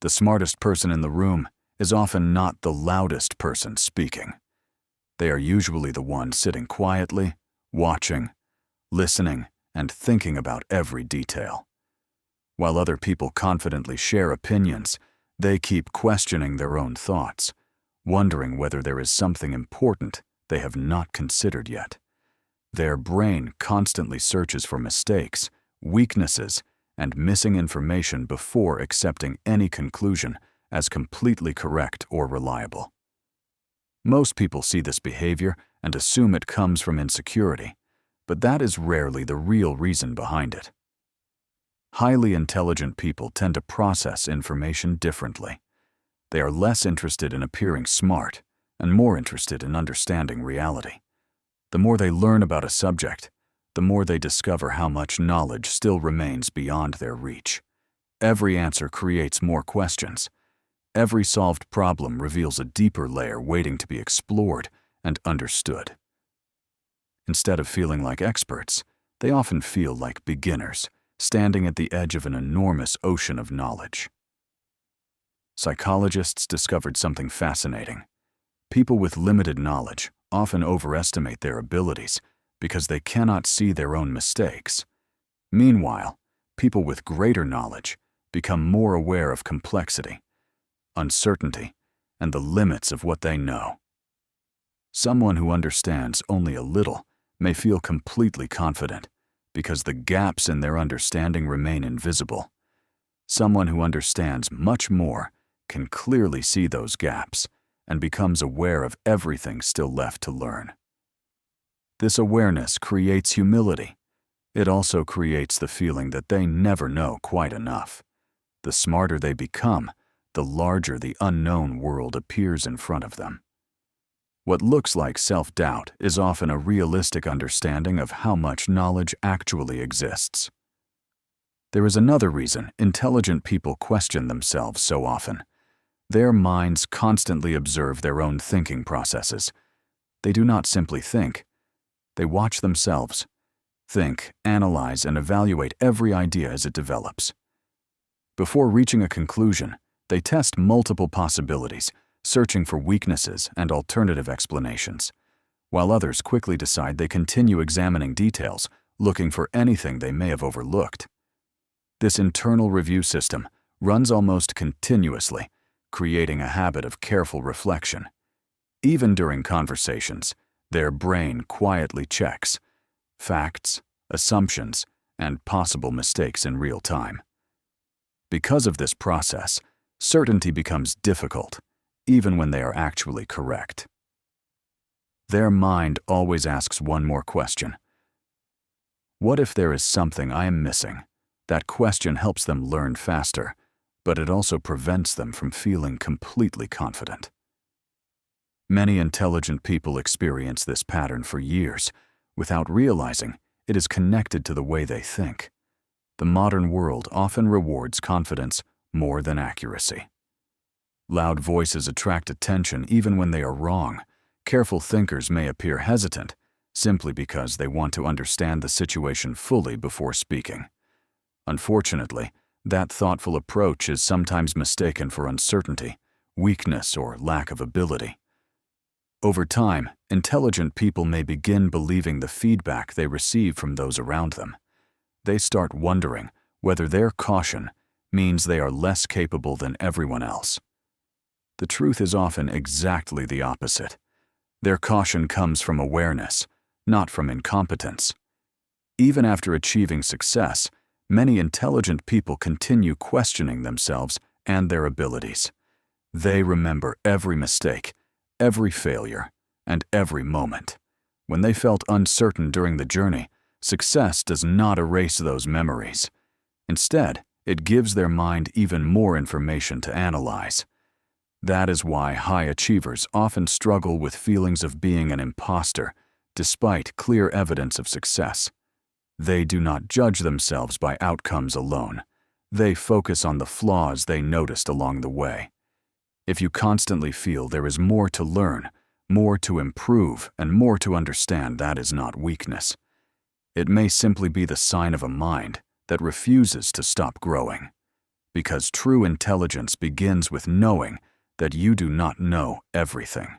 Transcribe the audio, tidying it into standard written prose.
The smartest person in the room is often not the loudest person speaking. They are usually the one sitting quietly, watching, listening, and thinking about every detail. While other people confidently share opinions, they keep questioning their own thoughts, wondering whether there is something important they have not considered yet. Their brain constantly searches for mistakes, weaknesses, and missing information before accepting any conclusion as completely correct or reliable. Most people see this behavior and assume it comes from insecurity, but that is rarely the real reason behind it. Highly intelligent people tend to process information differently. They are less interested in appearing smart and more interested in understanding reality. The more they learn about a subject, the more they discover how much knowledge still remains beyond their reach. Every answer creates more questions. Every solved problem reveals a deeper layer waiting to be explored and understood. Instead of feeling like experts, they often feel like beginners, standing at the edge of an enormous ocean of knowledge. Psychologists discovered something fascinating. People with limited knowledge often overestimate their abilities because they cannot see their own mistakes. Meanwhile, people with greater knowledge become more aware of complexity, uncertainty, and the limits of what they know. Someone who understands only a little may feel completely confident because the gaps in their understanding remain invisible. Someone who understands much more can clearly see those gaps and becomes aware of everything still left to learn. This awareness creates humility. It also creates the feeling that they never know quite enough. The smarter they become, the larger the unknown world appears in front of them. What looks like self-doubt is often a realistic understanding of how much knowledge actually exists. There is another reason intelligent people question themselves so often. Their minds constantly observe their own thinking processes. They do not simply think. They watch themselves, think, analyze, and evaluate every idea as it develops. Before reaching a conclusion, they test multiple possibilities, searching for weaknesses and alternative explanations, while others quickly decide they continue examining details, looking for anything they may have overlooked. This internal review system runs almost continuously, creating a habit of careful reflection. Even during conversations, their brain quietly checks facts, assumptions, and possible mistakes in real time. Because of this process, certainty becomes difficult, even when they are actually correct. Their mind always asks one more question. What if there is something I am missing? That question helps them learn faster, but it also prevents them from feeling completely confident. Many intelligent people experience this pattern for years, without realizing it is connected to the way they think. The modern world often rewards confidence more than accuracy. Loud voices attract attention even when they are wrong. Careful thinkers may appear hesitant simply because they want to understand the situation fully before speaking. Unfortunately, that thoughtful approach is sometimes mistaken for uncertainty, weakness, or lack of ability. Over time, intelligent people may begin believing the feedback they receive from those around them. They start wondering whether their caution means they are less capable than everyone else. The truth is often exactly the opposite. Their caution comes from awareness, not from incompetence. Even after achieving success, many intelligent people continue questioning themselves and their abilities. They remember every mistake, every failure, and every moment. When they felt uncertain during the journey, success does not erase those memories. Instead, it gives their mind even more information to analyze. That is why high achievers often struggle with feelings of being an imposter, despite clear evidence of success. They do not judge themselves by outcomes alone. They focus on the flaws they noticed along the way. If you constantly feel there is more to learn, more to improve, and more to understand, that is not weakness. It may simply be the sign of a mind that refuses to stop growing. because true intelligence begins with knowing that you do not know everything.